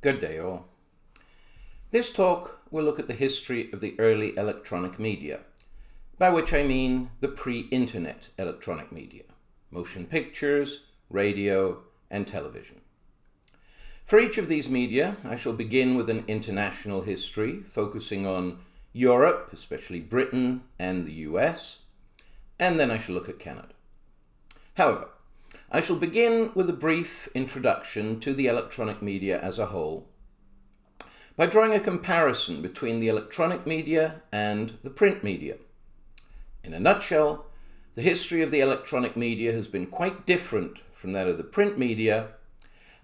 Good day all. This talk will look at the history of the early electronic media, by which I mean the pre-internet electronic media, motion pictures, radio, and television. For each of these media, I shall begin with an international history, focusing on Europe, especially Britain and the US, and then I shall look at Canada. However, I shall begin with a brief introduction to the electronic media as a whole by drawing a comparison between the electronic media and the print media. In a nutshell, the history of the electronic media has been quite different from that of the print media,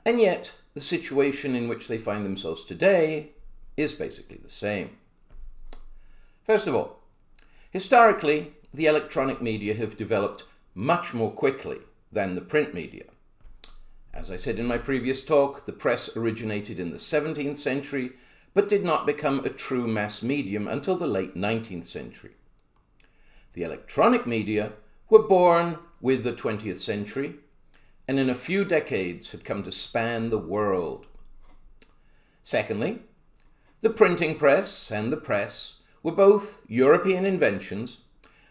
and yet the situation in which they find themselves today is basically the same. First of all, historically, the electronic media have developed much more quickly than the print media. As I said in my previous talk, the press originated in the 17th century, but did not become a true mass medium until the late 19th century. The electronic media were born with the 20th century, and in a few decades had come to span the world. Secondly, the printing press and the press were both European inventions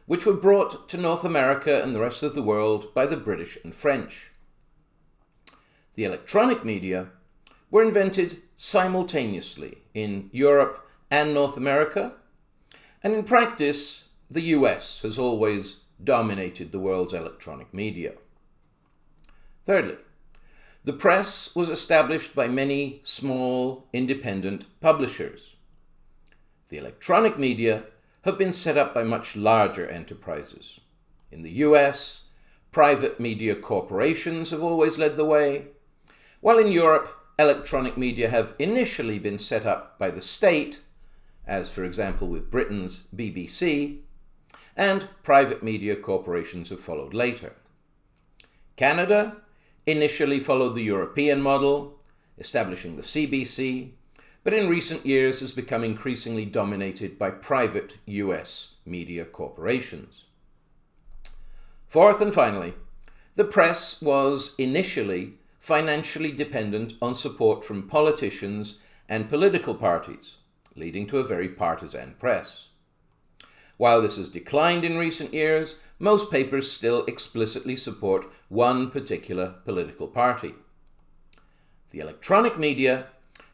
which were brought to North America and the rest of the world by the British and French. The electronic media were invented simultaneously in Europe and North America, and in practice, the US has always dominated the world's electronic media. Thirdly, the press was established by many small, independent publishers. The electronic media have been set up by much larger enterprises. In the US, private media corporations have always led the way, while in Europe, electronic media have initially been set up by the state, as for example with Britain's BBC, and private media corporations have followed later. Canada initially followed the European model, establishing the CBC, but in recent years has become increasingly dominated by private US media corporations. Fourth and finally, the press was initially financially dependent on support from politicians and political parties, leading to a very partisan press. While this has declined in recent years, most papers still explicitly support one particular political party. The electronic media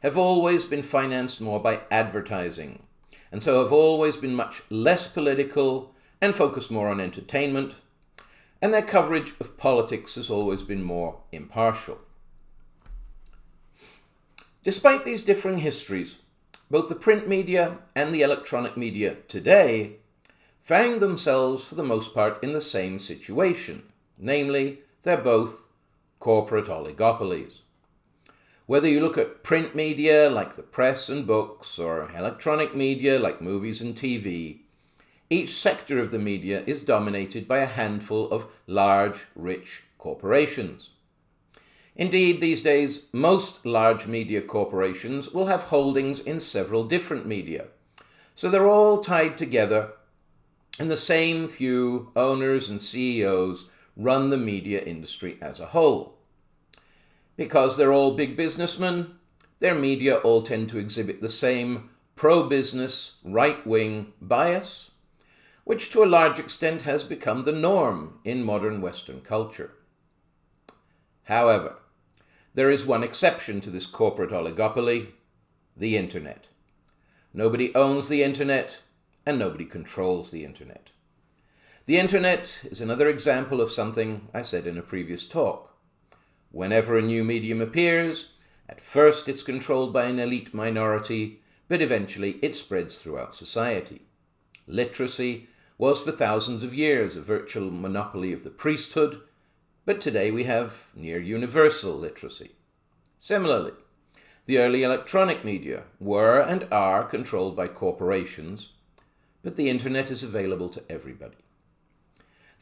have always been financed more by advertising, and so have always been much less political and focused more on entertainment, and their coverage of politics has always been more impartial. Despite these differing histories, both the print media and the electronic media today find themselves for the most part in the same situation, namely, they're both corporate oligopolies. Whether you look at print media like the press and books, or electronic media like movies and TV, each sector of the media is dominated by a handful of large, rich corporations. Indeed, these days, most large media corporations will have holdings in several different media, so they're all tied together, and the same few owners and CEOs run the media industry as a whole. Because they're all big businessmen, their media all tend to exhibit the same pro-business, right-wing bias, which to a large extent has become the norm in modern Western culture. However, there is one exception to this corporate oligopoly: the internet. Nobody owns the internet, and nobody controls the internet. The internet is another example of something I said in a previous talk. Whenever a new medium appears, at first it's controlled by an elite minority, but eventually it spreads throughout society. Literacy was for thousands of years a virtual monopoly of the priesthood, but today we have near universal literacy. Similarly, the early electronic media were and are controlled by corporations, but the internet is available to everybody.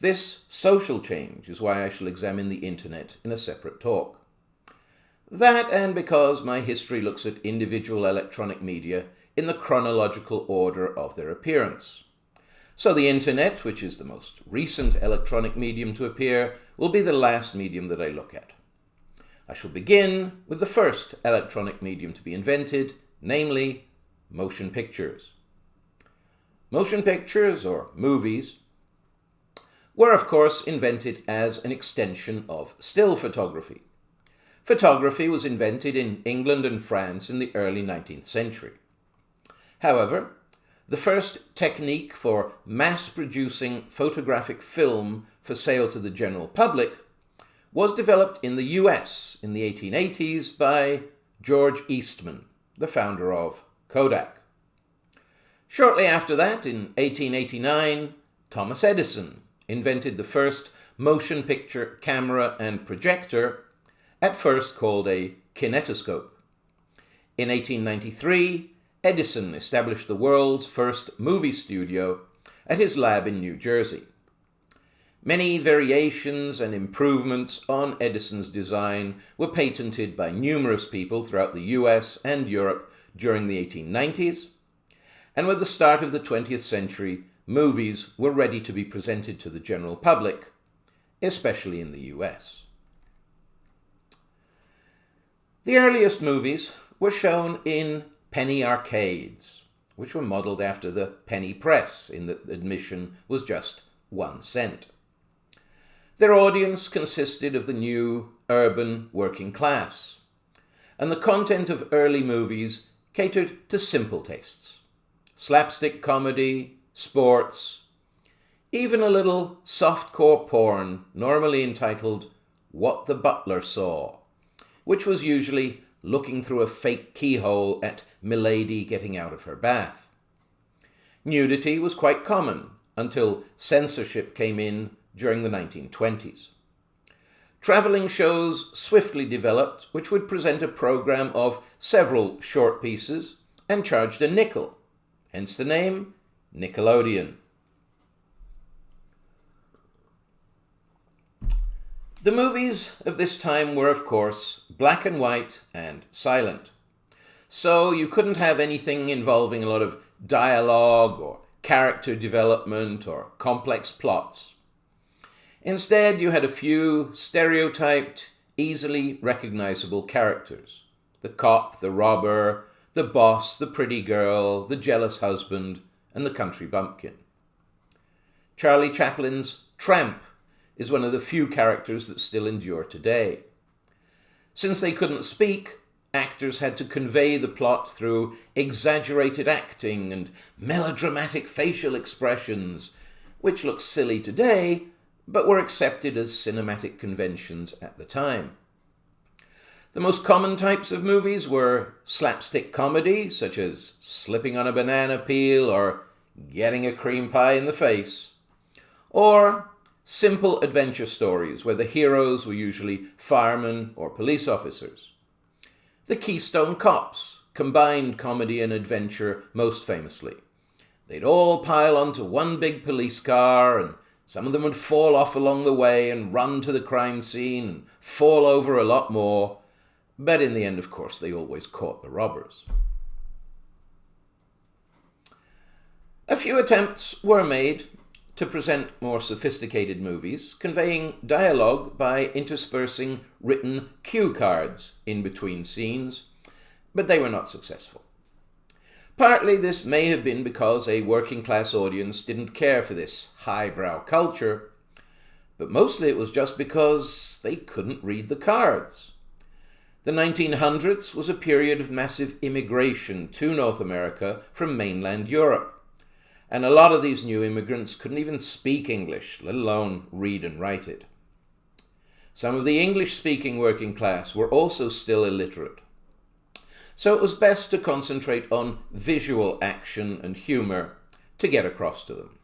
This social change is why I shall examine the internet in a separate talk. That, and because my history looks at individual electronic media in the chronological order of their appearance. So the internet, which is the most recent electronic medium to appear, will be the last medium that I look at. I shall begin with the first electronic medium to be invented, namely motion pictures. Motion pictures, or movies, were of course invented as an extension of still photography. Photography was invented in England and France in the early 19th century. However, the first technique for mass-producing photographic film for sale to the general public was developed in the US in the 1880s by George Eastman, the founder of Kodak. Shortly after that, in 1889, Thomas Edison invented the first motion picture camera and projector, at first called a kinetoscope. In 1893, Edison established the world's first movie studio at his lab in New Jersey. Many variations and improvements on Edison's design were patented by numerous people throughout the US and Europe during the 1890s, and with the start of the 20th century, movies were ready to be presented to the general public, especially in the US. The earliest movies were shown in penny arcades, which were modelled after the penny press in that admission was just 1 cent. Their audience consisted of the new urban working class, and the content of early movies catered to simple tastes: slapstick comedy, sports, even a little softcore porn, normally entitled What the Butler Saw, which was usually looking through a fake keyhole at Milady getting out of her bath. Nudity was quite common until censorship came in during the 1920s. Travelling shows swiftly developed, which would present a program of several short pieces and charged a nickel, hence the name Nickelodeon. The movies of this time were, of course, black and white and silent. So you couldn't have anything involving a lot of dialogue or character development or complex plots. Instead, you had a few stereotyped, easily recognizable characters: the cop, the robber, the boss, the pretty girl, the jealous husband, and the country bumpkin. Charlie Chaplin's Tramp is one of the few characters that still endure today. Since they couldn't speak, actors had to convey the plot through exaggerated acting and melodramatic facial expressions, which look silly today, but were accepted as cinematic conventions at the time. The most common types of movies were slapstick comedy, such as slipping on a banana peel or getting a cream pie in the face, or simple adventure stories where the heroes were usually firemen or police officers. The Keystone Cops combined comedy and adventure most famously. They'd all pile onto one big police car, and some of them would fall off along the way and run to the crime scene and fall over a lot more, but in the end, of course, they always caught the robbers. A few attempts were made to present more sophisticated movies, conveying dialogue by interspersing written cue cards in between scenes, but they were not successful. Partly this may have been because a working-class audience didn't care for this highbrow culture, but mostly it was just because they couldn't read the cards. The 1900s was a period of massive immigration to North America from mainland Europe, and a lot of these new immigrants couldn't even speak English, let alone read and write it. Some of the English-speaking working class were also still illiterate. So it was best to concentrate on visual action and humour to get across to them.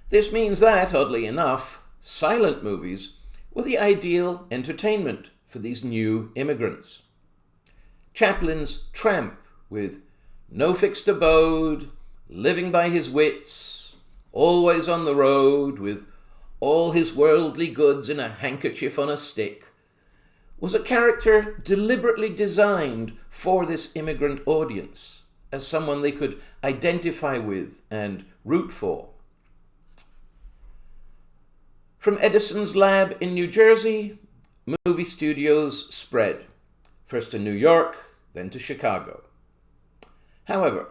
This means that, oddly enough, silent movies were the ideal entertainment for these new immigrants. Chaplin's Tramp, with no fixed abode, living by his wits, always on the road, with all his worldly goods in a handkerchief on a stick, was a character deliberately designed for this immigrant audience, as someone they could identify with and root for. From Edison's lab in New Jersey, movie studios spread, first to New York, then to Chicago. However,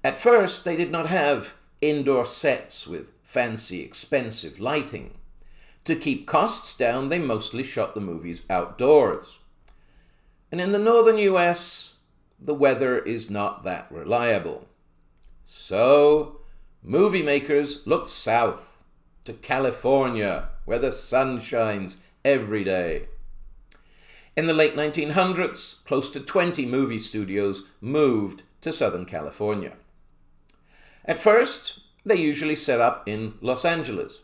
at first they did not have indoor sets with fancy, expensive lighting. To keep costs down, they mostly shot the movies outdoors. And in the northern US, the weather is not that reliable. So, movie makers looked south to California, where the sun shines every day. In the late 1900s, close to 20 movie studios moved to Southern California. At first, they usually set up in Los Angeles.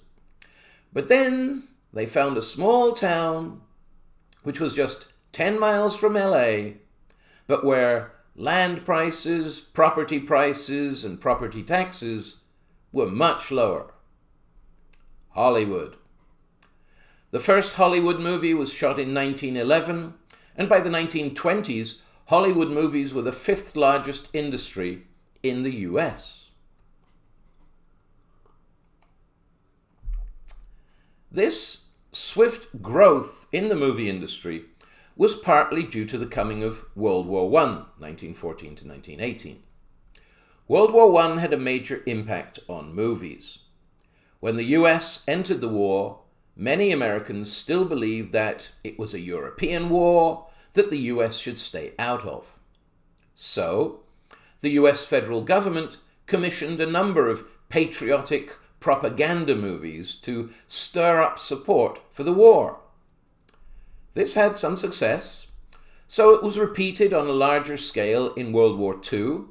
But then they found a small town which was just 10 miles from LA, but where land prices, property prices, and property taxes were much lower. Hollywood. The first Hollywood movie was shot in 1911, and by the 1920s, Hollywood movies were the fifth largest industry in the US. This swift growth in the movie industry was partly due to the coming of World War I, 1914 to 1918. World War I had a major impact on movies. When the US entered the war, many Americans still believed that it was a European war that the US should stay out of. So, the US federal government commissioned a number of patriotic propaganda movies to stir up support for the war. This had some success, so it was repeated on a larger scale in World War II,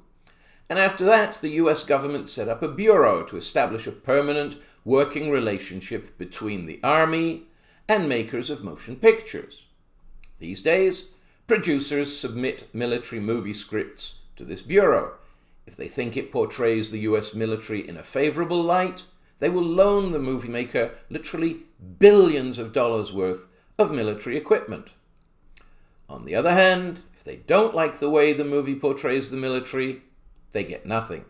and after that the US government set up a bureau to establish a permanent working relationship between the army and makers of motion pictures. These days, producers submit military movie scripts to this bureau. If they think it portrays the US military in a favorable light, they will loan the movie maker literally billions of dollars worth of military equipment. On the other hand, if they don't like the way the movie portrays the military, they get nothing.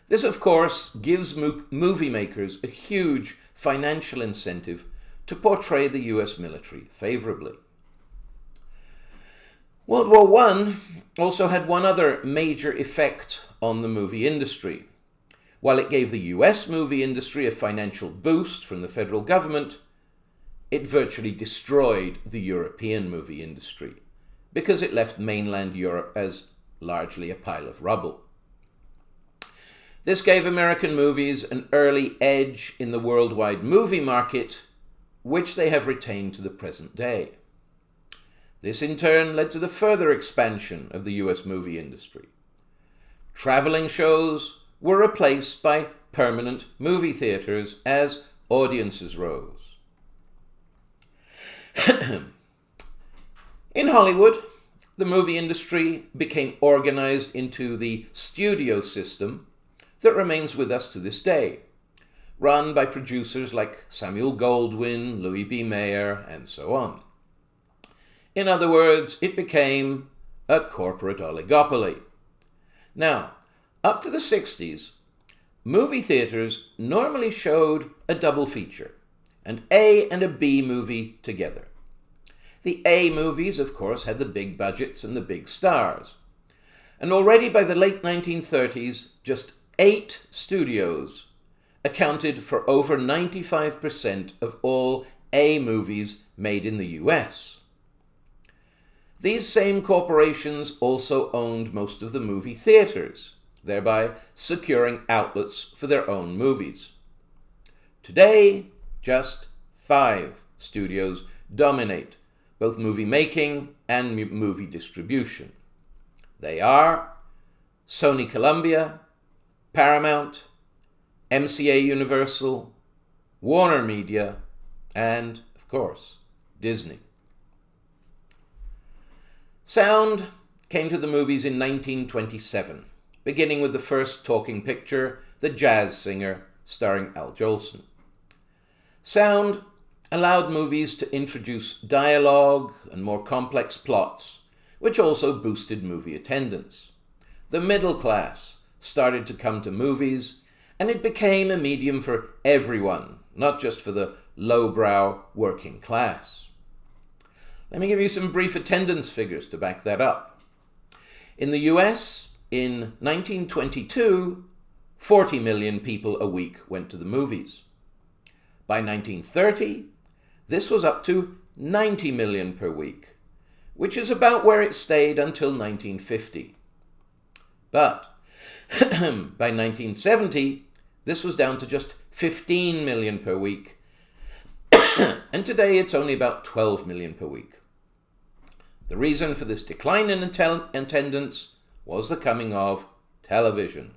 This, of course, gives movie makers a huge financial incentive to portray the US military favorably. World War I also had one other major effect on the movie industry. While it gave the US movie industry a financial boost from the federal government, it virtually destroyed the European movie industry because it left mainland Europe as largely a pile of rubble. This gave American movies an early edge in the worldwide movie market, which they have retained to the present day. This in turn led to the further expansion of the US movie industry. Traveling shows were replaced by permanent movie theaters as audiences rose. In Hollywood, the movie industry became organized into the studio system that remains with us to this day, run by producers like Samuel Goldwyn, Louis B. Mayer, and so on. In other words, it became a corporate oligopoly. Now, up to the 60s, movie theaters normally showed a double feature, an A and a B movie together. The A movies, of course, had the big budgets and the big stars. And already by the late 1930s, just 8 studios accounted for over 95% of all A movies made in the US. These same corporations also owned most of the movie theaters, thereby securing outlets for their own movies. Today, just 5 studios dominate both movie making and movie distribution. They are Sony Columbia, Paramount, MCA Universal, Warner Media, and, of course, Disney. Sound came to the movies in 1927, beginning with the first talking picture, The Jazz Singer, starring Al Jolson. Sound allowed movies to introduce dialogue and more complex plots, which also boosted movie attendance. The middle class started to come to movies, and it became a medium for everyone, not just for the lowbrow working class. Let me give you some brief attendance figures to back that up. In the US, in 1922, 40 million people a week went to the movies. By 1930, this was up to 90 million per week, which is about where it stayed until 1950. But by 1970, this was down to just 15 million per week, and today it's only about 12 million per week. The reason for this decline in attendance was the coming of television.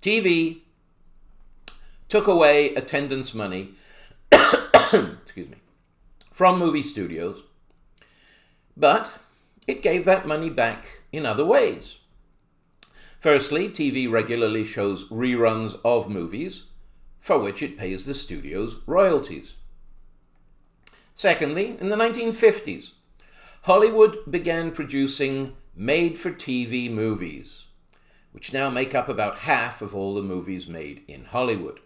TV took away attendance money from movie studios, but it gave that money back in other ways. Firstly, TV regularly shows reruns of movies, for which it pays the studios royalties. Secondly, in the 1950s, Hollywood began producing made-for-TV movies, which now make up about half of all the movies made in Hollywood.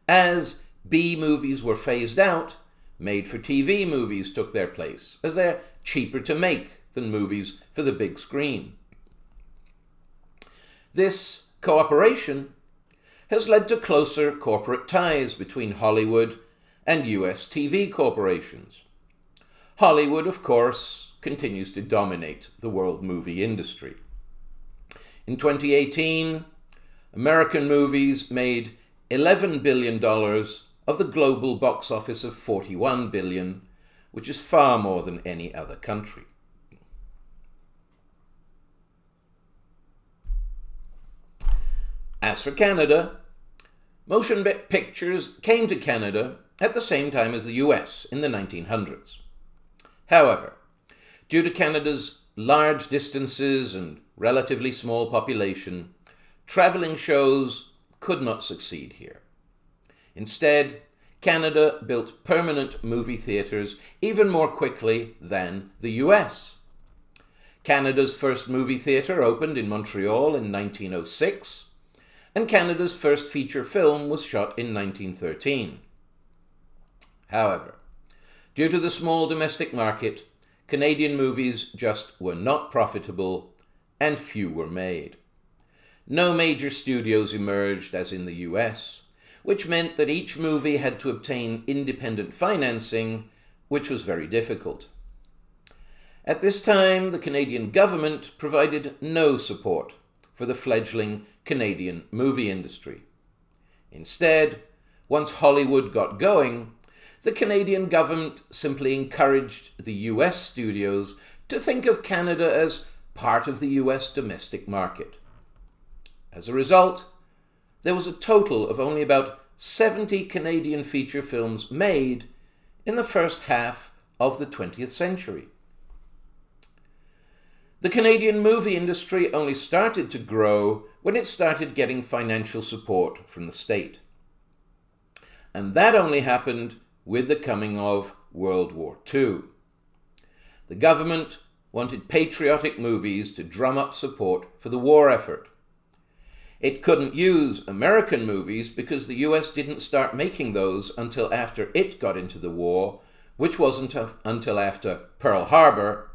As B movies were phased out, made-for-TV movies took their place, as they're cheaper to make than movies for the big screen. This cooperation has led to closer corporate ties between Hollywood and US TV corporations. Hollywood, of course, continues to dominate the world movie industry. In 2018, American movies made $11 billion of the global box office of $41 billion, which is far more than any other country. As for Canada, motion pictures came to Canada at the same time as the US in the 1900s. However, due to Canada's large distances and relatively small population, travelling shows could not succeed here. Instead, Canada built permanent movie theatres even more quickly than the US. Canada's first movie theatre opened in Montreal in 1906, and Canada's first feature film was shot in 1913. However, due to the small domestic market, Canadian movies just were not profitable, and few were made. No major studios emerged as in the US, which meant that each movie had to obtain independent financing, which was very difficult. At this time, the Canadian government provided no support for the fledgling Canadian movie industry. Instead, once Hollywood got going, the Canadian government simply encouraged the US studios to think of Canada as part of the US domestic market. As a result, there was a total of only about 70 Canadian feature films made in the first half of the 20th century. The Canadian movie industry only started to grow when it started getting financial support from the state. And that only happened with the coming of World War II. The government wanted patriotic movies to drum up support for the war effort. It couldn't use American movies because the US didn't start making those until after it got into the war, which wasn't until after Pearl Harbor,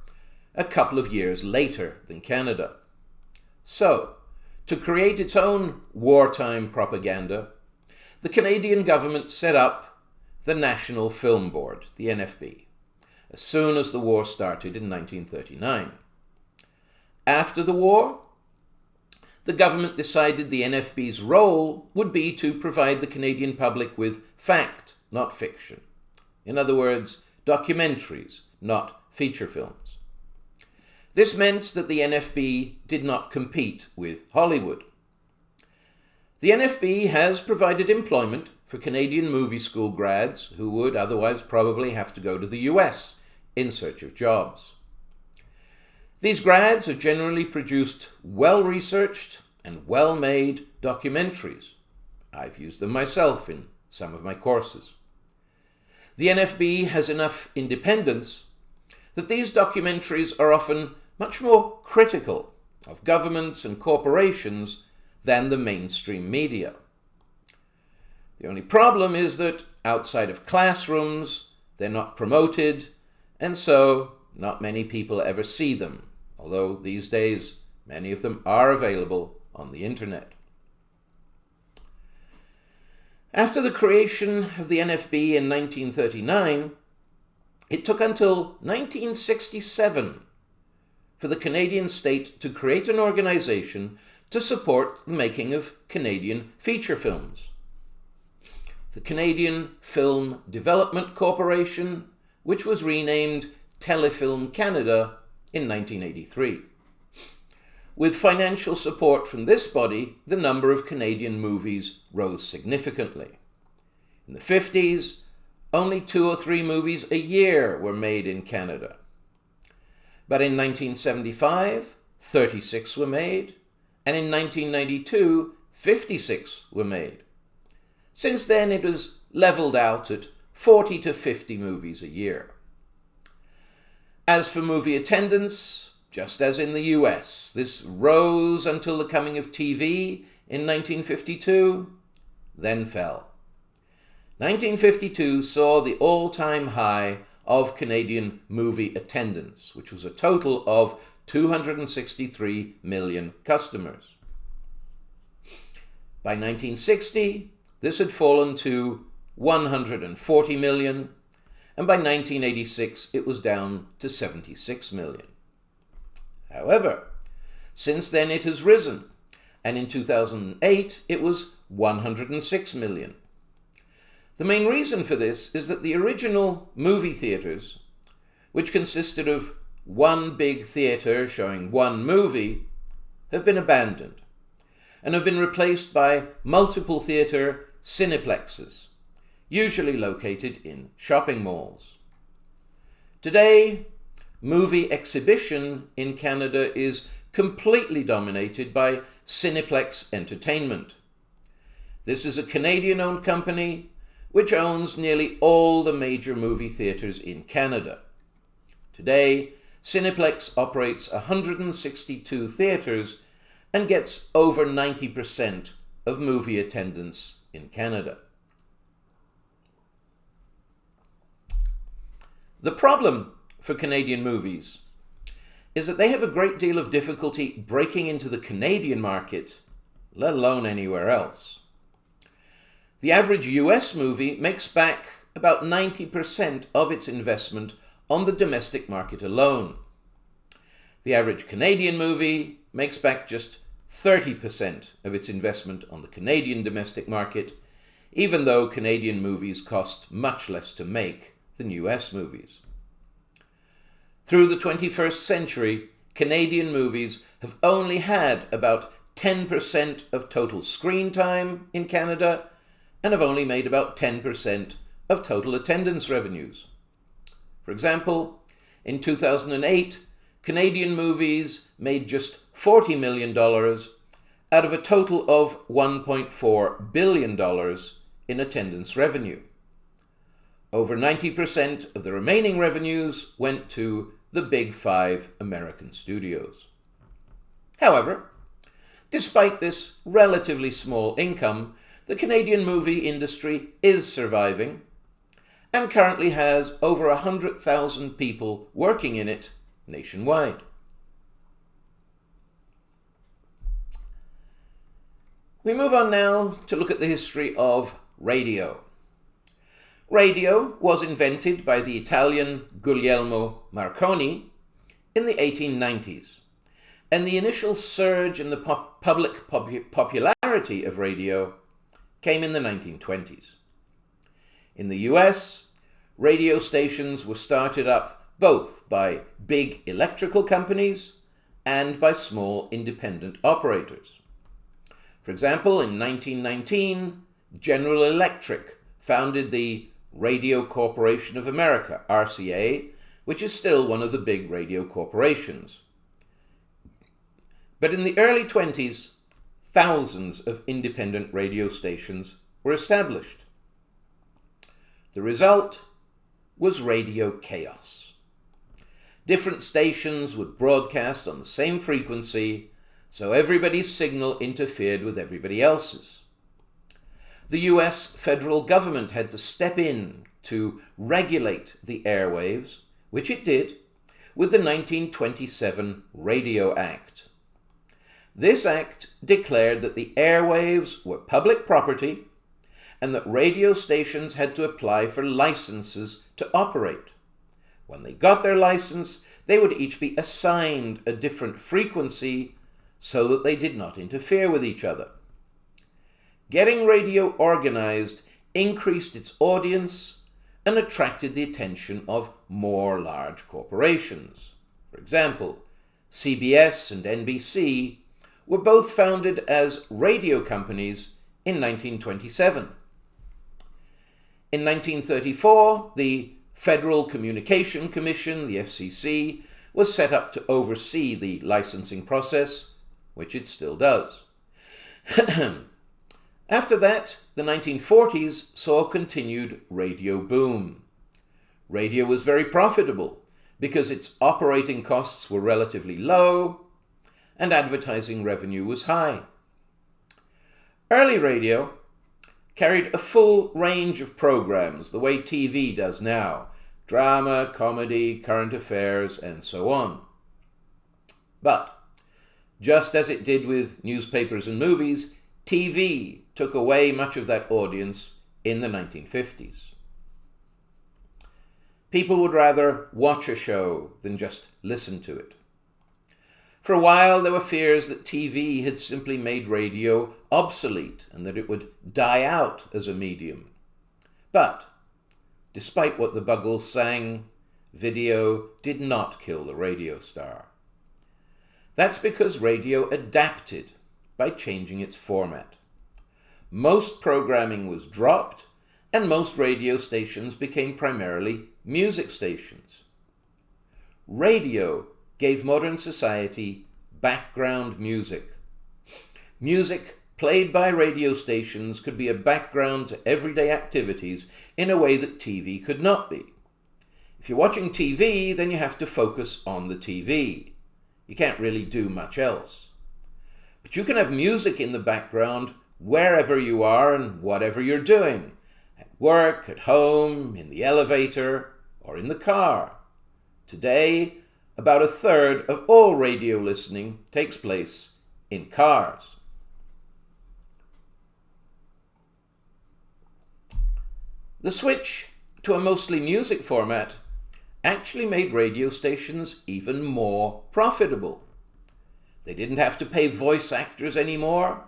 a couple of years later than Canada. So, to create its own wartime propaganda, the Canadian government set up the National Film Board, the NFB, as soon as the war started in 1939. After the war, the government decided the NFB's role would be to provide the Canadian public with fact, not fiction. In other words, documentaries, not feature films. This meant that the NFB did not compete with Hollywood. The NFB has provided employment for Canadian movie school grads who would otherwise probably have to go to the US in search of jobs. These grads have generally produced well-researched and well-made documentaries. I've used them myself in some of my courses. The NFB has enough independence that these documentaries are often much more critical of governments and corporations than the mainstream media. The only problem is that outside of classrooms, they're not promoted, and so not many people ever see them, although these days many of them are available on the internet. After the creation of the NFB in 1939, it took until 1967 for the Canadian state to create an organization to support the making of Canadian feature films. The Canadian Film Development Corporation, which was renamed Telefilm Canada in 1983. With financial support from this body, the number of Canadian movies rose significantly. In the 50s, only 2 or 3 movies a year were made in Canada. But in 1975, 36 were made, and in 1992, 56 were made. Since then, it has leveled out at 40 to 50 movies a year. As for movie attendance, just as in the US, this rose until the coming of TV in 1952, then fell. 1952 saw the all-time high of Canadian movie attendance, which was a total of 263 million customers. By 1960, this had fallen to 140 million, and by 1986 it was down to 76 million. However, since then it has risen, and in 2008 it was 106 million. The main reason for this is that the original movie theatres, which consisted of one big theatre showing one movie, have been abandoned and have been replaced by multiple theatre cineplexes, usually located in shopping malls. Today, movie exhibition in Canada is completely dominated by Cineplex Entertainment. This is a Canadian-owned company which owns nearly all the major movie theatres in Canada. Today, Cineplex operates 162 theatres and gets over 90% of movie attendance in Canada. The problem for Canadian movies is that they have a great deal of difficulty breaking into the Canadian market, let alone anywhere else. The average US movie makes back about 90% of its investment on the domestic market alone. The average Canadian movie makes back just 30% of its investment on the Canadian domestic market, even though Canadian movies cost much less to make than US movies. Through the 21st century, Canadian movies have only had about 10% of total screen time in Canada and have only made about 10% of total attendance revenues. For example, in 2008, Canadian movies made just $40 million out of a total of $1.4 billion in attendance revenue. Over 90% of the remaining revenues went to the Big Five American studios. However, despite this relatively small income, the Canadian movie industry is surviving and currently has over 100,000 people working in it nationwide. We move on now to look at the history of radio. Radio was invented by the Italian Guglielmo Marconi in the 1890s, and the initial surge in the public popularity of radio came in the 1920s. In the US, radio stations were started up both by big electrical companies and by small independent operators. For example, in 1919, General Electric founded the Radio Corporation of America, RCA, which is still one of the big radio corporations. But in the early 20s, thousands of independent radio stations were established. The result was radio chaos. Different stations would broadcast on the same frequency, so everybody's signal interfered with everybody else's. the US federal government had to step in to regulate the airwaves, which it did, with the 1927 Radio Act. This act declared that the airwaves were public property and that radio stations had to apply for licenses to operate. When they got their license, they would each be assigned a different frequency so that they did not interfere with each other. Getting radio organized increased its audience and attracted the attention of more large corporations. For example, CBS and NBC were both founded as radio companies in 1927. In 1934, the Federal Communication Commission, the FCC, was set up to oversee the licensing process, which it still does. After that, the 1940s saw a continued radio boom. Radio was very profitable because its operating costs were relatively low and advertising revenue was high. Early radio carried a full range of programs, the way TV does now: drama, comedy, current affairs, and so on. But, just as it did with newspapers and movies, TV took away much of that audience in the 1950s. People would rather watch a show than just listen to it. For a while, there were fears that TV had simply made radio obsolete and that it would die out as a medium. But, despite what the Buggles sang, video did not kill the radio star. That's because radio adapted by changing its format. Most programming was dropped, and most radio stations became primarily music stations. Radio gave modern society background music. Music played by radio stations could be a background to everyday activities in a way that TV could not be. If you're watching TV, then you have to focus on the TV. You can't really do much else. But you can have music in the background wherever you are and whatever you're doing. At work, at home, in the elevator, or in the car. Today, about a third of all radio listening takes place in cars. The switch to a mostly music format actually made radio stations even more profitable. They didn't have to pay voice actors anymore,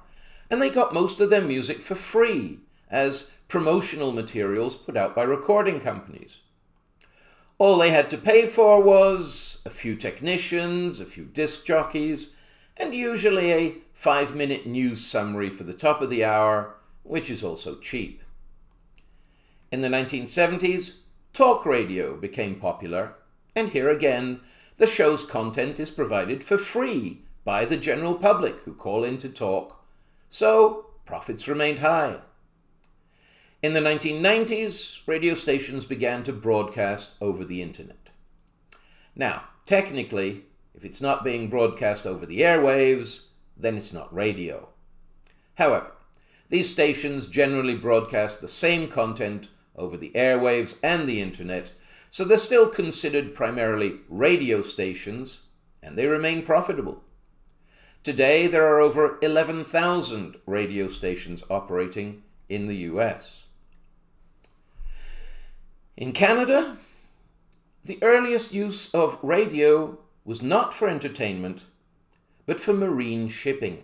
and they got most of their music for free as promotional materials put out by recording companies. All they had to pay for was a few technicians, a few disc jockeys, and usually a 5-minute news summary for the top of the hour, which is also cheap. In the 1970s, talk radio became popular, and here again, the show's content is provided for free by the general public who call in to talk, so profits remained high. In the 1990s, radio stations began to broadcast over the internet. Now, technically, if it's not being broadcast over the airwaves, then it's not radio. However, these stations generally broadcast the same content over the airwaves and the internet, so they're still considered primarily radio stations, and they remain profitable. Today, there are over 11,000 radio stations operating in the US. In Canada, the earliest use of radio was not for entertainment, but for marine shipping.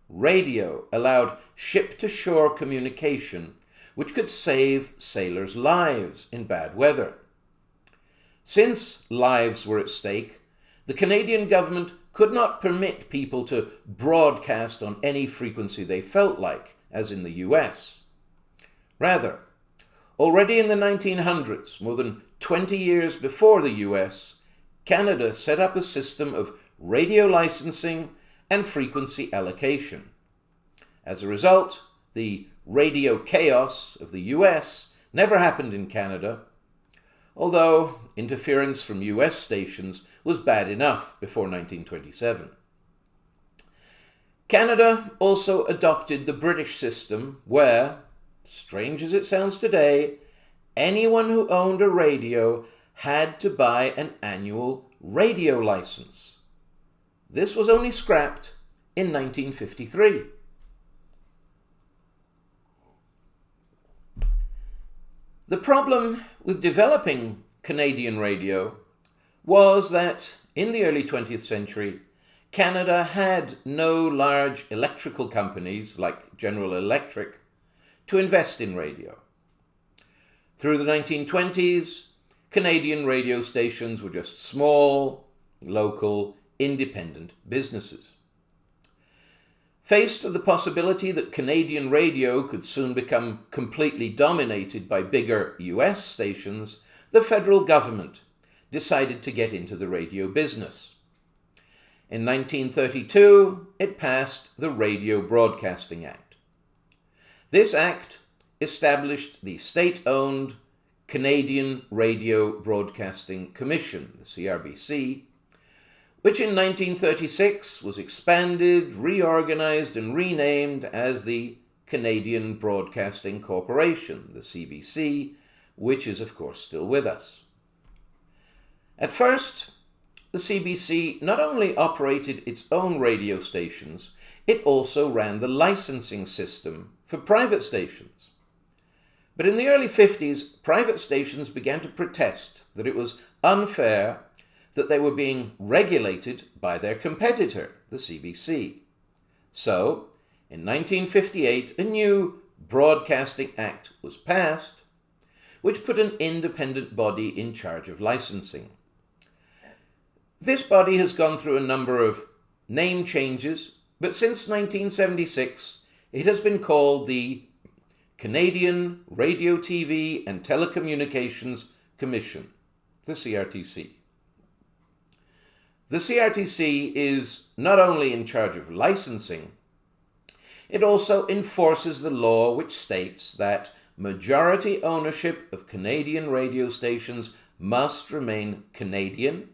Radio allowed ship-to-shore communication, which could save sailors' lives in bad weather. Since lives were at stake, the Canadian government could not permit people to broadcast on any frequency they felt like, as in the US. Rather, already in the 1900s, more than 20 years before the US, Canada set up a system of radio licensing and frequency allocation. As a result, the radio chaos of the US never happened in Canada, although interference from US stations was bad enough before 1927. Canada also adopted the British system where, strange as it sounds today, anyone who owned a radio had to buy an annual radio license. This was only scrapped in 1953. The problem with developing Canadian radio was that in the early 20th century, Canada had no large electrical companies like General Electric to invest in radio. Through the 1920s, Canadian radio stations were just small, local, independent businesses. Faced with the possibility that Canadian radio could soon become completely dominated by bigger US stations, the federal government decided to get into the radio business. In 1932, it passed the Radio Broadcasting Act. This act established the state-owned Canadian Radio Broadcasting Commission, the CRBC, which in 1936 was expanded, reorganized, and renamed as the Canadian Broadcasting Corporation, the CBC, which is of course still with us. At first, the CBC not only operated its own radio stations, it also ran the licensing system for private stations. But in the early 50s, private stations began to protest that it was unfair that they were being regulated by their competitor, the CBC. So, in 1958, a new Broadcasting Act was passed, which put an independent body in charge of licensing. This body has gone through a number of name changes, but since 1976, it has been called the Canadian Radio, TV and Telecommunications Commission, the CRTC. The CRTC is not only in charge of licensing, it also enforces the law which states that majority ownership of Canadian radio stations must remain Canadian,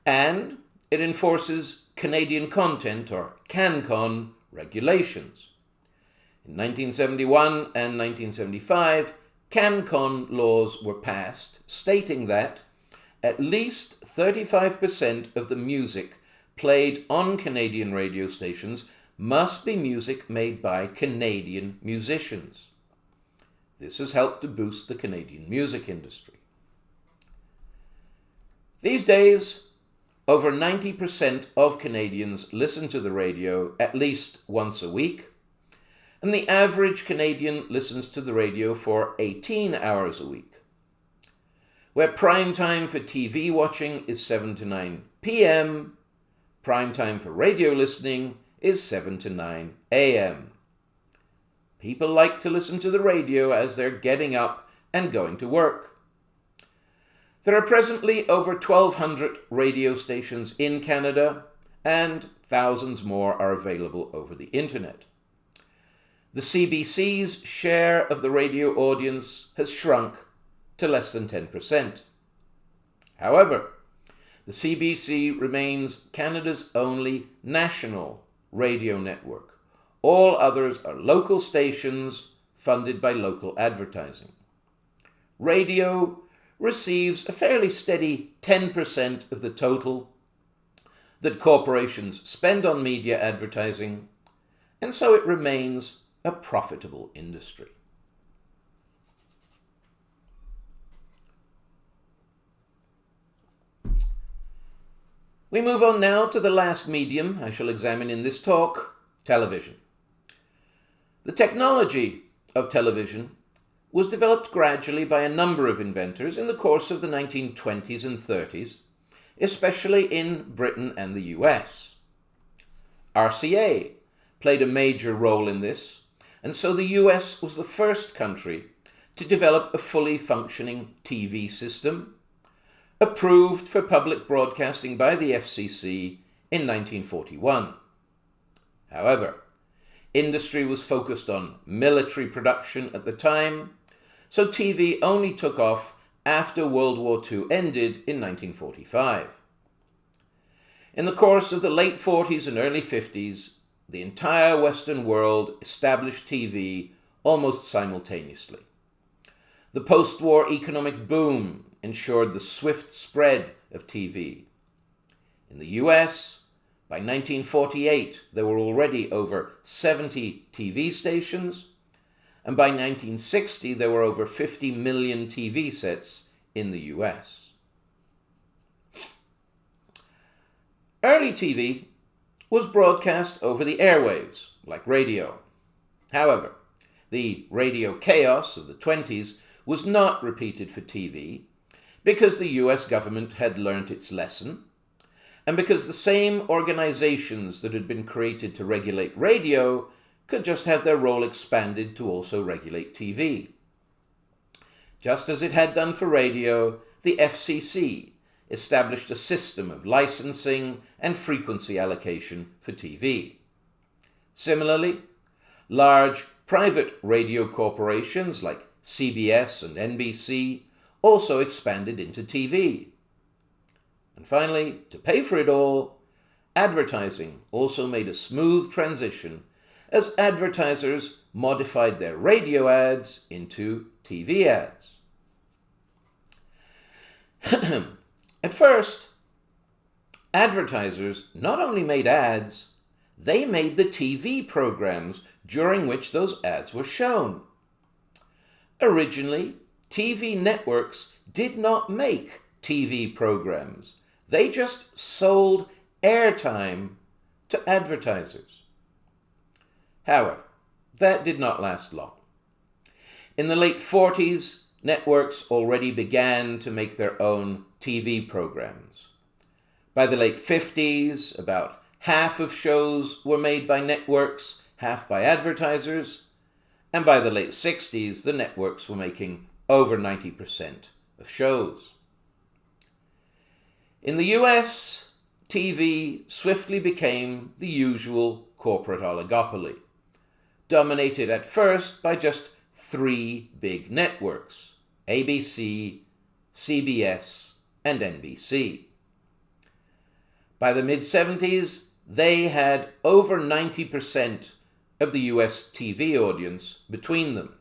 and it enforces Canadian content, or CanCon, regulations. In 1971 and 1975, CanCon laws were passed stating that at least 35% of the music played on Canadian radio stations must be music made by Canadian musicians. This has helped to boost the Canadian music industry. These days, over 90% of Canadians listen to the radio at least once a week, and the average Canadian listens to the radio for 18 hours a week. Where prime time for TV watching is 7 to 9 p.m., prime time for radio listening is 7 to 9 a.m. People like to listen to the radio as they're getting up and going to work. There are presently over 1,200 radio stations in Canada, and thousands more are available over the internet. The CBC's share of the radio audience has shrunk to less than 10%. However, the CBC remains Canada's only national radio network. All others are local stations funded by local advertising. Radio receives a fairly steady 10% of the total that corporations spend on media advertising, and so it remains a profitable industry. We move on now to the last medium I shall examine in this talk, television. The technology of television was developed gradually by a number of inventors in the course of the 1920s and 30s, especially in Britain and the US. RCA played a major role in this, and so the US was the first country to develop a fully functioning TV system, approved for public broadcasting by the FCC in 1941. However, industry was focused on military production at the time, so TV only took off after World War II ended in 1945. In the course of the late 40s and early 50s, the entire Western world established TV almost simultaneously. The post-war economic boom ensured the swift spread of TV. In the US, by 1948, there were already over 70 TV stations, and by 1960, there were over 50 million TV sets in the US. Early TV was broadcast over the airwaves, like radio. However, the radio chaos of the 20s was not repeated for TV because the US government had learnt its lesson, and because the same organizations that had been created to regulate radio could just have their role expanded to also regulate TV. Just as it had done for radio, the FCC established a system of licensing and frequency allocation for TV. Similarly, large private radio corporations like CBS and NBC also expanded into TV. And finally, to pay for it all, advertising also made a smooth transition as advertisers modified their radio ads into TV ads. At first, advertisers not only made ads, they made the TV programs during which those ads were shown. Originally, TV networks did not make TV programs. They just sold airtime to advertisers. However, that did not last long. In the late 40s, networks already began to make their own TV programs. By the late 50s, about half of shows were made by networks, half by advertisers, and by the late 60s, the networks were making over 90% of shows. In the US, TV swiftly became the usual corporate oligopoly, dominated at first by just 3 big networks: ABC, CBS, and NBC. By the mid-70s, they had over 90% of the US TV audience between them.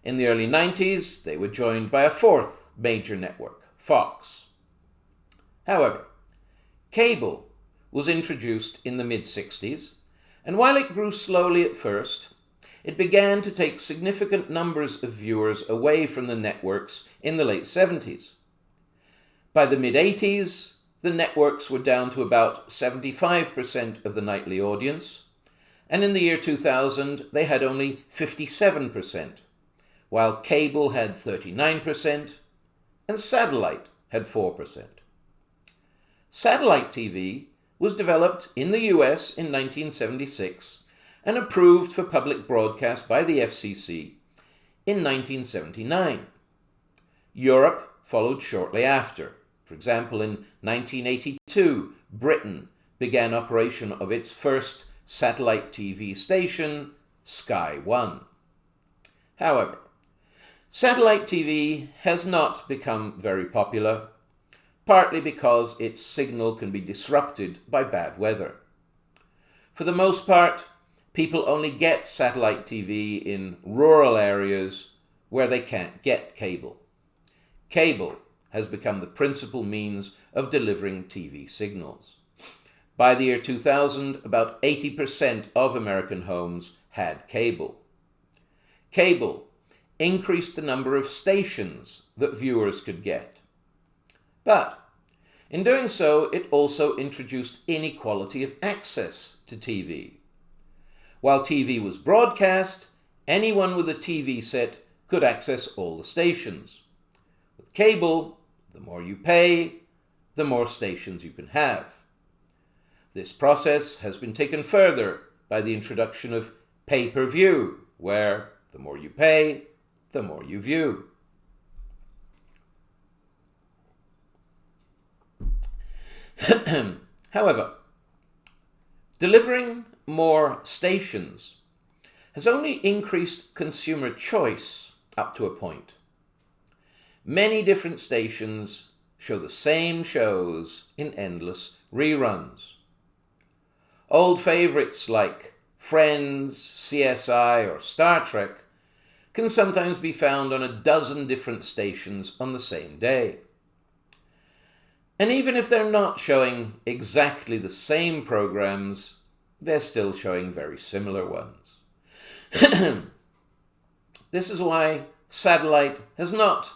In the early 90s, they were joined by a 4th major network, Fox. However, cable was introduced in the mid-60s, and while it grew slowly at first, it began to take significant numbers of viewers away from the networks in the late 70s. By the mid-80s, the networks were down to about 75% of the nightly audience, and in the year 2000, they had only 57%, while cable had 39% and satellite had 4%. Satellite TV was developed in the US in 1976 and approved for public broadcast by the FCC in 1979. Europe followed shortly after. For example, in 1982, Britain began operation of its first satellite TV station, Sky One. However, satellite TV has not become very popular, partly because its signal can be disrupted by bad weather. For the most part, people only get satellite TV in rural areas where they can't get cable. Cable has become the principal means of delivering TV signals. By the year 2000, about 80% of American homes had cable. Cable increased the number of stations that viewers could get. But in doing so, it also introduced inequality of access to TV. While TV was broadcast, anyone with a TV set could access all the stations. With cable, the more you pay, the more stations you can have. This process has been taken further by the introduction of pay-per-view, where the more you pay, the more you view. However, delivering more stations has only increased consumer choice up to a point. Many different stations show the same shows in endless reruns. Old favorites like Friends, CSI, or Star Trek can sometimes be found on a dozen different stations on the same day. And even if they're not showing exactly the same programs, they're still showing very similar ones. This is why satellite has not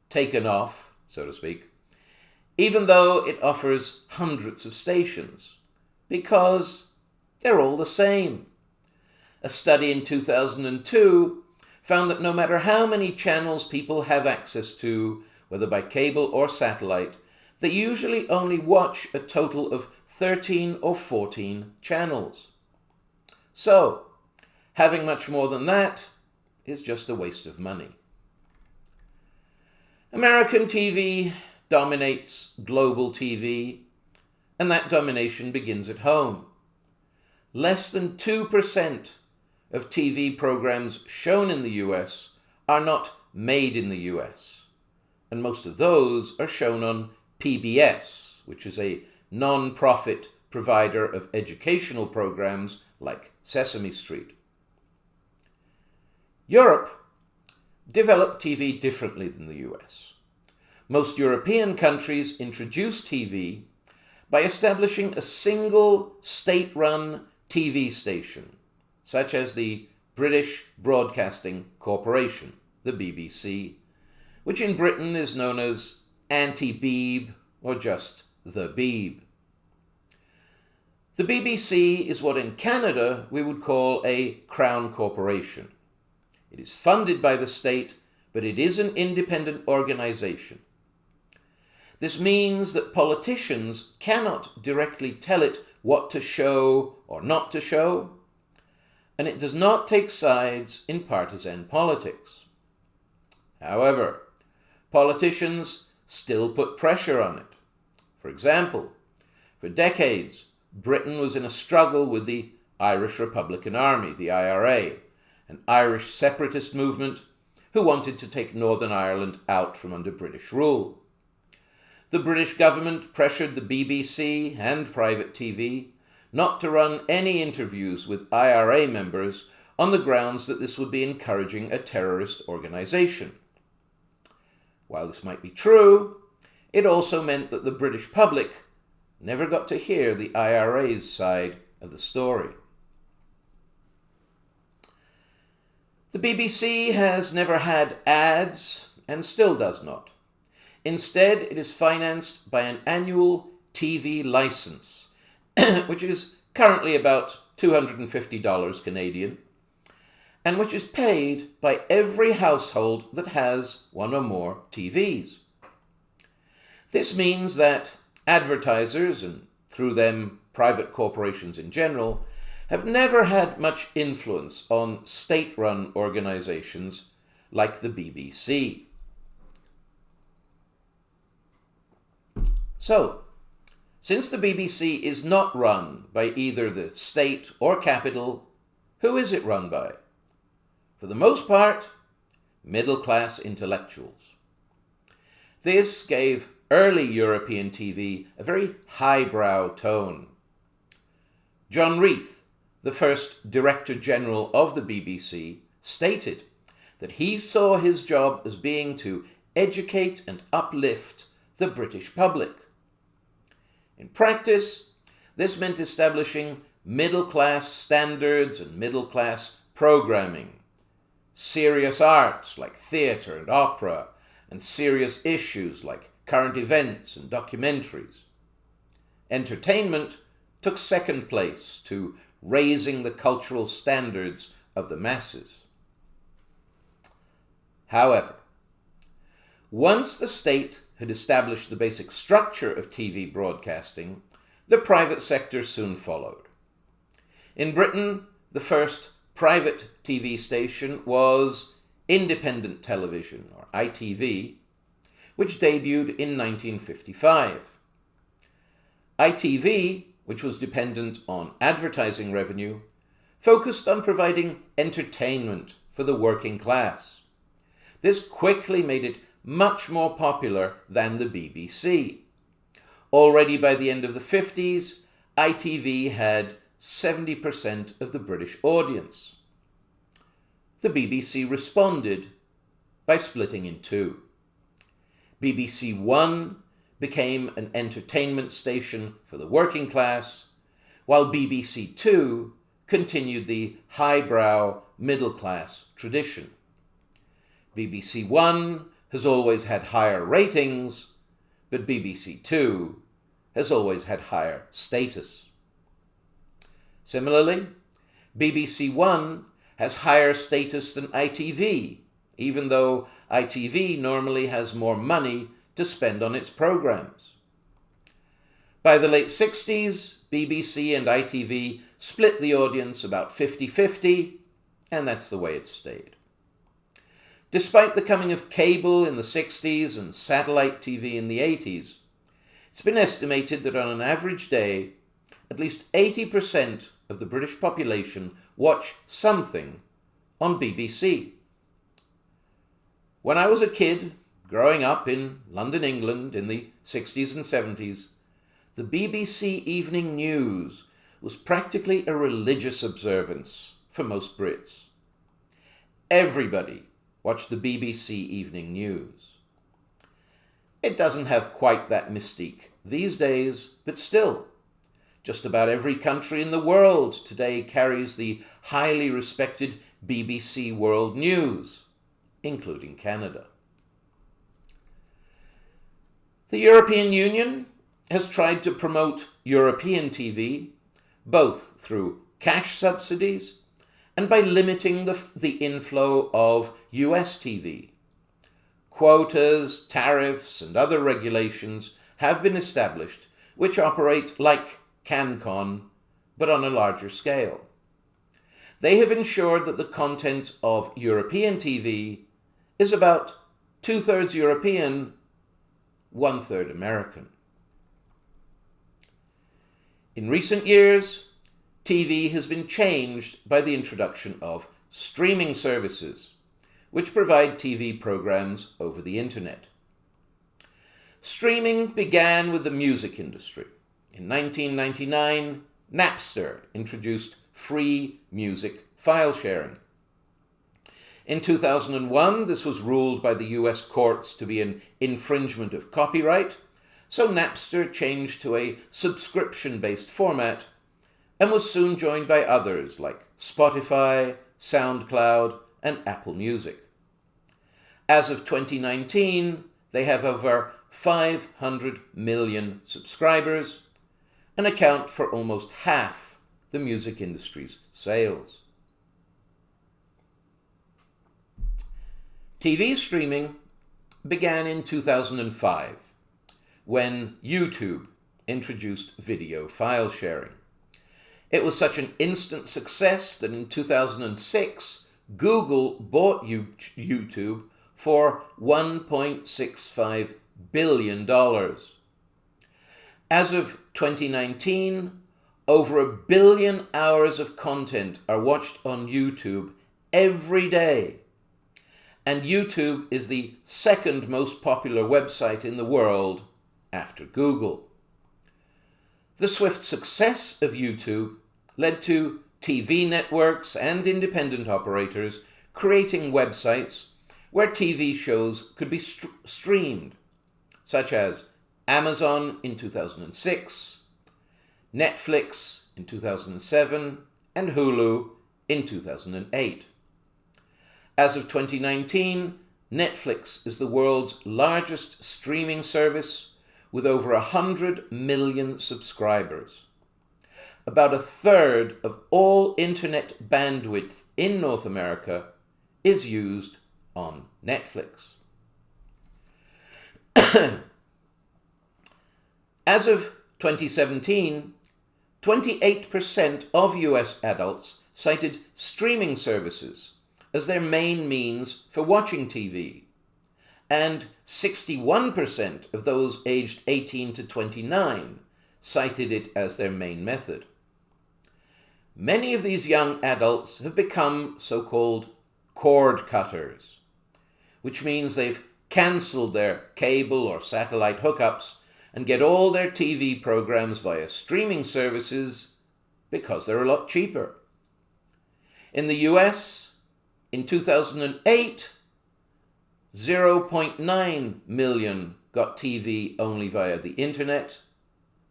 taken off, so to speak, even though it offers hundreds of stations, because they're all the same. A study in 2002 found that no matter how many channels people have access to, whether by cable or satellite, they usually only watch a total of 13 or 14 channels. So, having much more than that is just a waste of money. American TV dominates global TV, and that domination begins at home. Less than 2% of TV programs shown in the US are not made in the US, and most of those are shown on PBS, which is a non-profit provider of educational programs like Sesame Street. Europe developed TV differently than the US. Most European countries introduced TV by establishing a single state-run TV station, such as the British Broadcasting Corporation, the BBC, which in Britain is known as Anti-Beeb or just the Beeb. The BBC is what in Canada we would call a Crown Corporation. It is funded by the state, but it is an independent organization. This means that politicians cannot directly tell it what to show or not to show, and it does not take sides in partisan politics. However, politicians still put pressure on it. For example, for decades, Britain was in a struggle with the Irish Republican Army, the IRA, an Irish separatist movement who wanted to take Northern Ireland out from under British rule. The British government pressured the BBC and private TV not to run any interviews with IRA members on the grounds that this would be encouraging a terrorist organization. While this might be true, it also meant that the British public never got to hear the IRA's side of the story. The BBC has never had ads and still does not. Instead, it is financed by an annual TV license, which is currently about $250 Canadian, and which is paid by every household that has one or more TVs. This means that advertisers, and through them private corporations in general, have never had much influence on state-run organizations like the BBC. So, since the BBC is not run by either the state or capital, who is it run by? For the most part, middle-class intellectuals. This gave early European TV a very highbrow tone. John Reith, the first Director General of the BBC, stated that he saw his job as being to educate and uplift the British public. In practice, this meant establishing middle-class standards and middle-class programming, serious art like theatre and opera, and serious issues like current events and documentaries. Entertainment took second place to raising the cultural standards of the masses. However, once the state had established the basic structure of TV broadcasting, the private sector soon followed. In Britain, the first private TV station was Independent Television, or ITV, which debuted in 1955. ITV, which was dependent on advertising revenue, focused on providing entertainment for the working class. This quickly made it much more popular than the BBC. Already by the end of the 50s, ITV had 70% of the British audience. The BBC responded by splitting in two. BBC One became an entertainment station for the working class, while BBC Two continued the highbrow middle-class tradition. BBC One has always had higher ratings, but BBC Two has always had higher status. Similarly, BBC One has higher status than ITV, even though ITV normally has more money to spend on its programs. By the late 60s, BBC and ITV split the audience about 50-50, and that's the way it stayed. Despite the coming of cable in the 60s and satellite TV in the 80s, it's been estimated that on an average day, at least 80% of the British population watch something on BBC. When I was a kid, growing up in London, England in the 60s and 70s, the BBC Evening News was practically a religious observance for most Brits. Everybody watched the BBC Evening News. It doesn't have quite that mystique these days, but still, just about every country in the world today carries the highly respected BBC World News, including Canada. The European Union has tried to promote European TV both through cash subsidies and by limiting the inflow of US TV. Quotas, tariffs, and other regulations have been established which operate like CanCon, but on a larger scale. They have ensured that the content of European TV is about 2/3 European, 1/3 American. In recent years, TV has been changed by the introduction of streaming services, which provide TV programs over the internet. Streaming began with the music industry. In 1999, Napster introduced free music file sharing. In 2001, this was ruled by the US courts to be an infringement of copyright, so Napster changed to a subscription-based format and was soon joined by others like Spotify, SoundCloud, and Apple Music. As of 2019, they have over 500 million subscribers and account for almost half the music industry's sales. TV streaming began in 2005 when YouTube introduced video file sharing. It was such an instant success that in 2006, Google bought YouTube for $1.65 billion. As of 2019, over 1 billion hours of content are watched on YouTube every day. And YouTube is the second most popular website in the world after Google. The swift success of YouTube led to TV networks and independent operators creating websites where TV shows could be streamed, such as Amazon in 2006, Netflix in 2007, and Hulu in 2008. As of 2019, Netflix is the world's largest streaming service with over 100 million subscribers. About 1/3 of all internet bandwidth in North America is used on Netflix. As of 2017, 28% of US adults cited streaming services as their main means for watching TV, and 61% of those aged 18 to 29 cited it as their main method. Many of these young adults have become so-called cord cutters, which means they've cancelled their cable or satellite hookups and get all their TV programs via streaming services because they're a lot cheaper. In the US, in 2008, 0.9 million got TV only via the internet,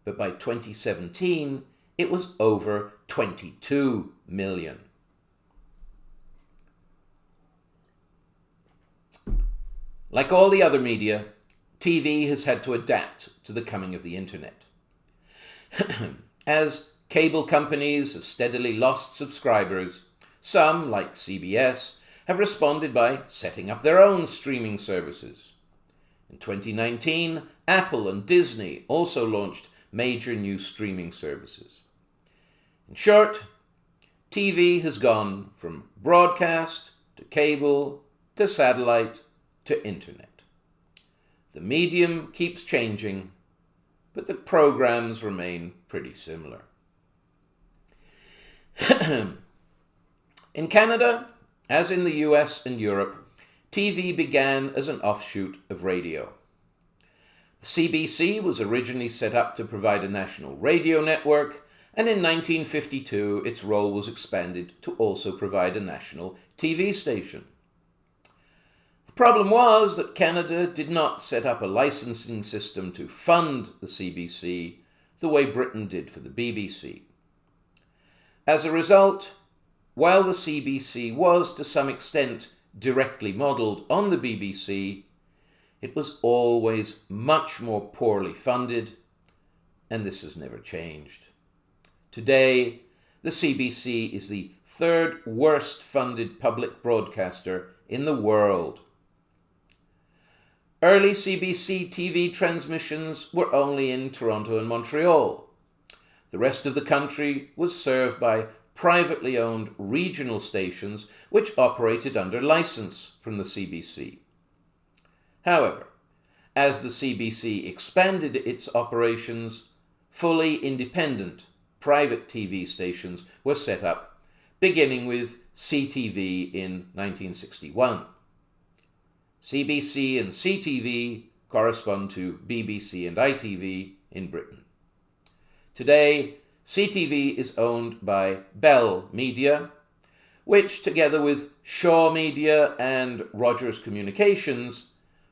but by 2017, it was over 22 million. Like all the other media, TV has had to adapt to the coming of the internet. As cable companies have steadily lost subscribers, some, like CBS, have responded by setting up their own streaming services. In 2019, Apple and Disney also launched major new streaming services. In short, TV has gone from broadcast to cable to satellite to internet. The medium keeps changing, but the programs remain pretty similar. In Canada, as in the US and Europe, TV began as an offshoot of radio. The CBC was originally set up to provide a national radio network, and in 1952 its role was expanded to also provide a national TV station. The problem was that Canada did not set up a licensing system to fund the CBC the way Britain did for the BBC. As a result, while the CBC was to some extent directly modelled on the BBC, it was always much more poorly funded, and this has never changed. Today, the CBC is the third worst funded public broadcaster in the world. Early CBC TV transmissions were only in Toronto and Montreal. The rest of the country was served by privately owned regional stations which operated under license from the CBC. However, as the CBC expanded its operations, fully independent private TV stations were set up, beginning with CTV in 1961. CBC and CTV correspond to BBC and ITV in Britain. Today, CTV is owned by Bell Media, which, together with Shaw Media and Rogers Communications,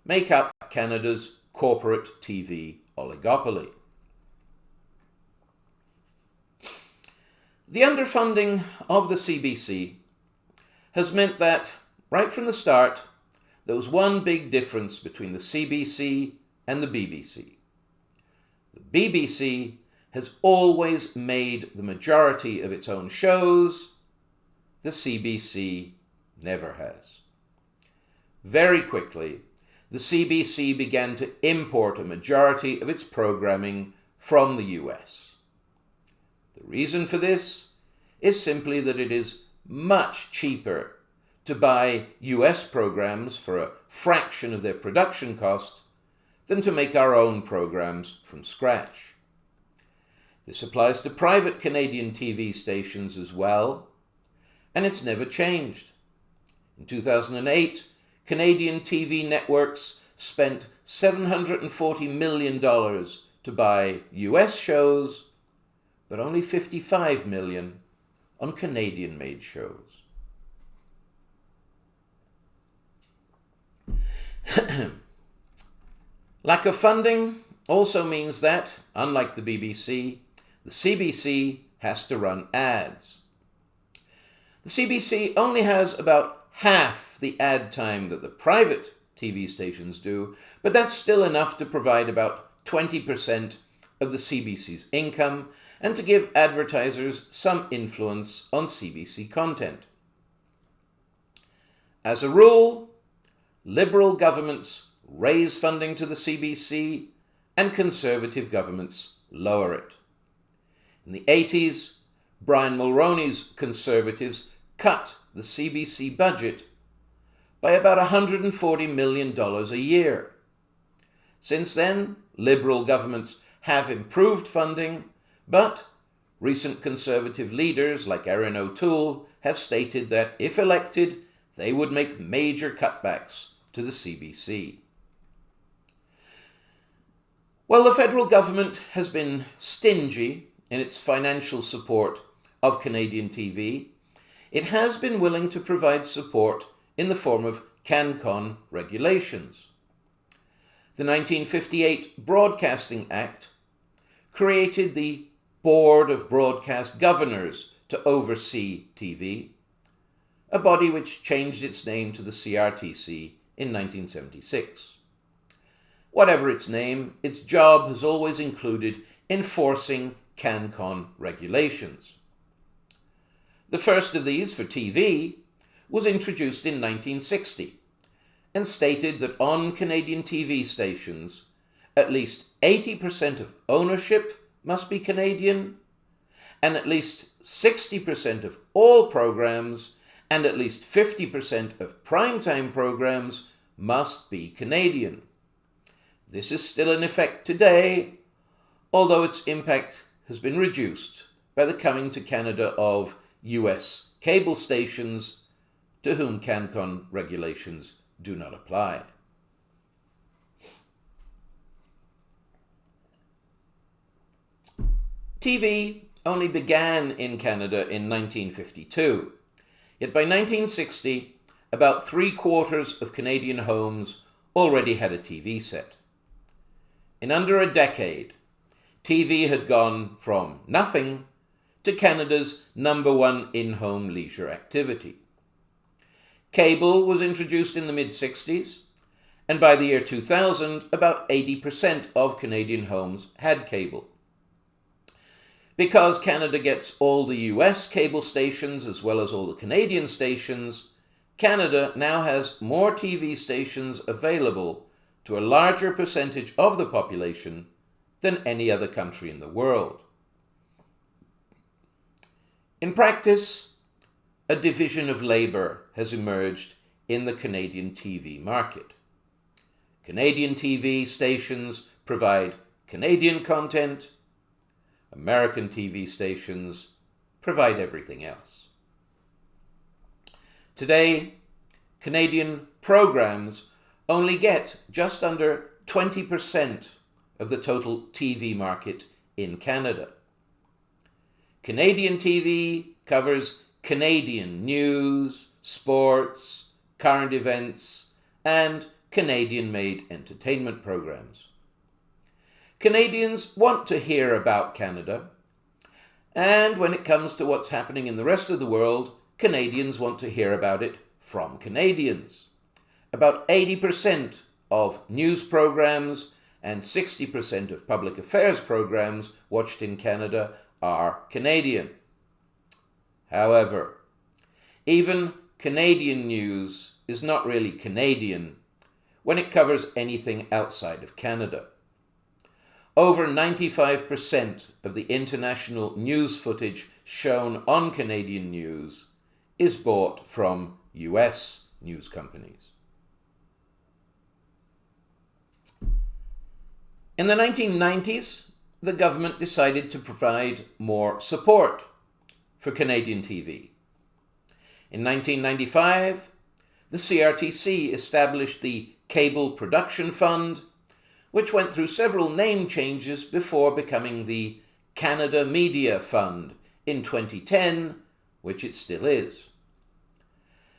make up Canada's corporate TV oligopoly. The underfunding of the CBC has meant that, right from the start, there was one big difference between the CBC and the BBC. The BBC has always made the majority of its own shows. The CBC never has. Very quickly, the CBC began to import a majority of its programming from the US. The reason for this is simply that it is much cheaper to buy US programs for a fraction of their production cost than to make our own programs from scratch. This applies to private Canadian TV stations as well, and it's never changed. In 2008, Canadian TV networks spent $740 million to buy US shows, but only $55 million on Canadian-made shows. Lack of funding also means that, unlike the BBC, the CBC has to run ads. The CBC only has about half the ad time that the private TV stations do, but that's still enough to provide about 20% of the CBC's income and to give advertisers some influence on CBC content. As a rule, Liberal governments raise funding to the CBC and Conservative governments lower it. In the 80s, Brian Mulroney's Conservatives cut the CBC budget by about $140 million a year. Since then, Liberal governments have improved funding, but recent Conservative leaders like Erin O'Toole have stated that if elected, they would make major cutbacks to the CBC. While the federal government has been stingy in its financial support of Canadian TV, it has been willing to provide support in the form of CanCon regulations. The 1958 Broadcasting Act created the Board of Broadcast Governors to oversee TV, a body which changed its name to the CRTC in 1976. Whatever its name, its job has always included enforcing CanCon regulations. The first of these for TV was introduced in 1960 and stated that on Canadian TV stations, at least 80% of ownership must be Canadian, and at least 60% of all programs and at least 50% of primetime programs must be Canadian. This is still in effect today, although its impact has been reduced by the coming to Canada of US cable stations to whom CanCon regulations do not apply. TV only began in Canada in 1952, yet by 1960, about 3/4 of Canadian homes already had a TV set. In under a decade, TV had gone from nothing to Canada's #1 in-home leisure activity. Cable was introduced in the mid-60s, and by the year 2000, about 80% of Canadian homes had cable. Because Canada gets all the US cable stations as well as all the Canadian stations, Canada now has more TV stations available to a larger percentage of the population than any other country in the world. In practice, a division of labour has emerged in the Canadian TV market. Canadian TV stations provide Canadian content. American TV stations provide everything else. Today, Canadian programs only get just under 20% of the total TV market in Canada. Canadian TV covers Canadian news, sports, current events, and Canadian-made entertainment programs. Canadians want to hear about Canada, and when it comes to what's happening in the rest of the world, Canadians want to hear about it from Canadians. About 80% of news programs and 60% of public affairs programs watched in Canada are Canadian. However, even Canadian news is not really Canadian when it covers anything outside of Canada. Over 95% of the international news footage shown on Canadian news is bought from US news companies. In the 1990s, the government decided to provide more support for Canadian TV. In 1995, the CRTC established the Cable Production Fund, which went through several name changes before becoming the Canada Media Fund in 2010, which it still is.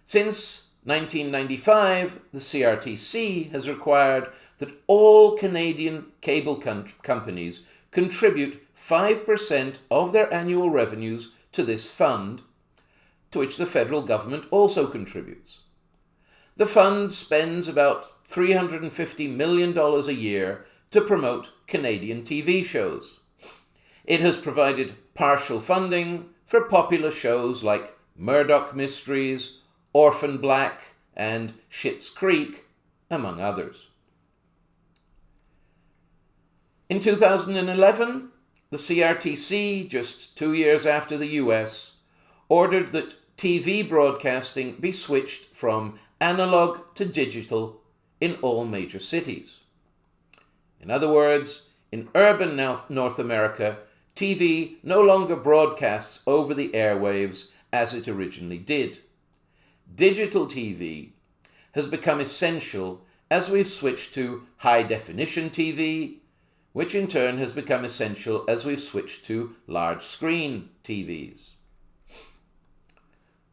Since 1995, the CRTC has required that all Canadian cable companies contribute 5% of their annual revenues to this fund, to which the federal government also contributes. The fund spends about $350 million a year to promote Canadian TV shows. It has provided partial funding for popular shows like Murdoch Mysteries, Orphan Black, and Schitt's Creek, among others. In 2011, the CRTC, just 2 years after the US, ordered that TV broadcasting be switched from analog to digital in all major cities. In other words, in urban North America, TV no longer broadcasts over the airwaves as it originally did. Digital TV has become essential as we've switched to high-definition TV, which in turn has become essential as we've switched to large screen TVs.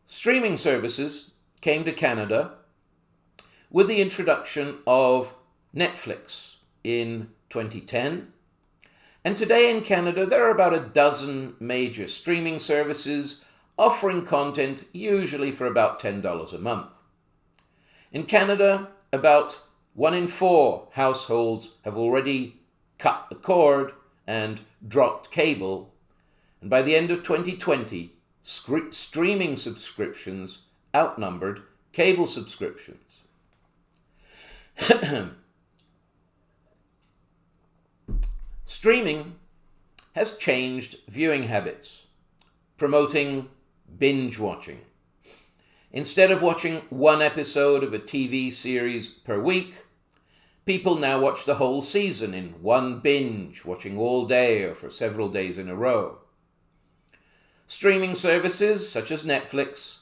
Streaming services came to Canada with the introduction of Netflix in 2010. And today in Canada, there are about a dozen major streaming services offering content usually for about $10 a month. In Canada, about 1 in 4 households have already cut the cord and dropped cable. And by the end of 2020, streaming subscriptions outnumbered cable subscriptions. Streaming has changed viewing habits, promoting binge watching. Instead of watching one episode of a TV series per week, people now watch the whole season in one binge, watching all day or for several days in a row. Streaming services such as Netflix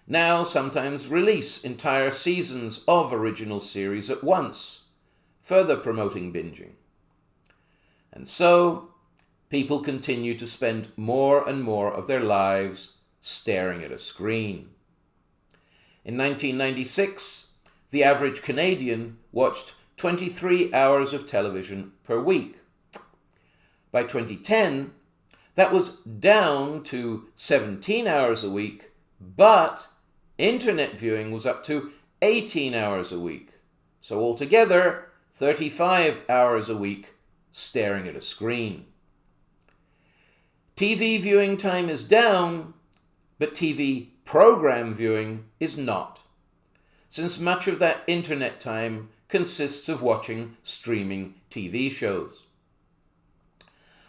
now sometimes release entire seasons of original series at once, further promoting binging. And so, people continue to spend more and more of their lives staring at a screen. In 1996, the average Canadian watched 23 hours of television per week. By 2010, that was down to 17 hours a week, but internet viewing was up to 18 hours a week. So altogether, 35 hours a week staring at a screen. TV viewing time is down, but TV program viewing is not, since much of that internet time consists of watching streaming TV shows.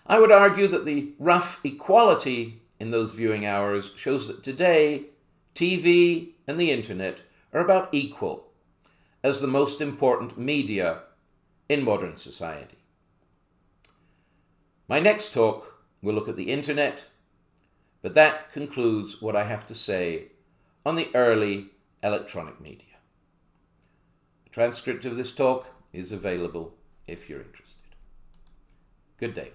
I would argue that the rough equality in those viewing hours shows that today, TV and the internet are about equal as the most important media in modern society. My next talk will look at the internet, but that concludes what I have to say on the early electronic media. A transcript of this talk is available if you're interested. Good day.